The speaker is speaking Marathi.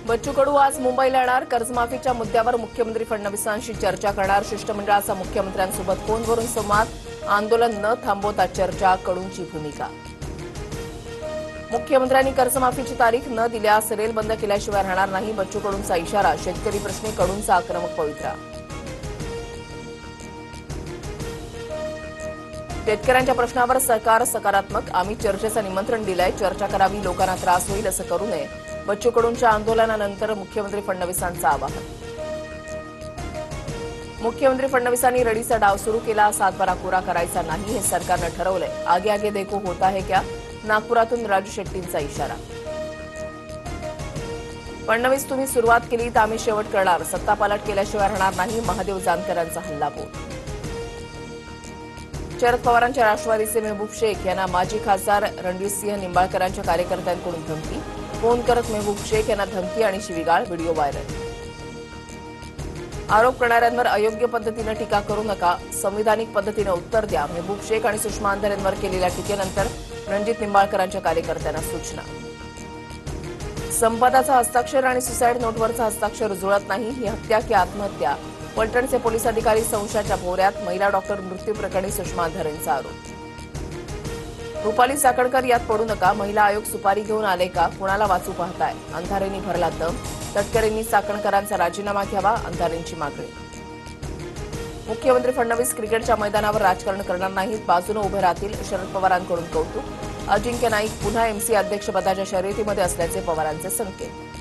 बच्चू कडू आज मुंबईला येणार. कर्जमाफीच्या मुद्द्यावर मुख्यमंत्री फडणवीसांशी चर्चा करणार. शिष्टमंडळाचा मुख्यमंत्र्यांसोबत फोनवरून संवाद. आंदोलन न थांबवता चर्चा. कडूंची भूमिका. मुख्यमंत्र्यांनी कर्जमाफीची तारीख न दिल्यास रेल बंद केल्याशिवाय राहणार नाही. बच्चू कडूंचा इशारा. शेतकरी प्रश्नी कडूंचा आक्रमक पवित्रा. शेतकऱ्यांच्या प्रश्नावर सरकार सकारात्मक. आम्ही चर्चेचं निमंत्रण दिलंय. चर्चा करावी. लोकांना त्रास होईल असं करू नये. बच्चू कडूंच्या आंदोलनानंतर मुख्यमंत्री फडणवीसांचं आवाहन. मुख्यमंत्री फडणवीसांनी रडीचा डाव सुरू केला. सातबारा कोरा करायचा नाही हे सरकारनं ठरवलंय. आगे आगे देखो होता है क्या. नागपुरातून राजू शेट्टींचा इशारा. फडणवीस तुम्ही सुरुवात केली तर आम्ही शेवट करणार. सत्तापालट केल्याशिवाय राहणार नाही. महादेव जानकरांचा हल्लाबोल. शरद पवारांच्या राष्ट्रवादीचे मेहबूब शेख यांना माजी खासदार रणजितसिंह निंबाळकरांच्या कार्यकर्त्यांकडून धमकी. फोन करत मेहबूब शेख यांना धमकी आणि शिवीगाळ. Video viral. आरोप करणाऱ्यांवर अयोग्य पद्धतीनं टीका करू नका. संविधानिक पद्धतीनं उत्तर द्या. मेहबूब शेख आणि सुषमा अंधारेंवर केलेल्या टीकेनंतर रणजित निंबाळकरांच्या कार्यकर्त्यांना सूचना. संपदाचा हस्ताक्षर आणि सुसाईड नोटवरचा हस्ताक्षर जुळत नाही. ही हत्या की आत्महत्या. फलटणचे पोलीस अधिकारी संशयाच्या भोवऱ्यात. महिला डॉक्टर मृत्यू प्रकरणी सुषमा अंधारेंचा आरोप. रुपाली चाकणकर यात पडू नका. महिला आयोग सुपारी घेऊन आले का. कुणाला वाचू पाहताय. अंधारेंनी भरला दम. तटकरेंनी चाकणकरांचा राजीनामा घ्यावा. अंधारेंची मागणी. मुख्यमंत्री फडणवीस क्रिकेटच्या मैदानावर राजकारण करणार नाहीत. बाजूने उभे राहतील. शरद पवारांकडून कौतुक. अजिंक्य नाईक पुन्हा एमसी अध्यक्षपदाच्या शर्यतीमध्ये असल्याचे पवारांचे संकेत.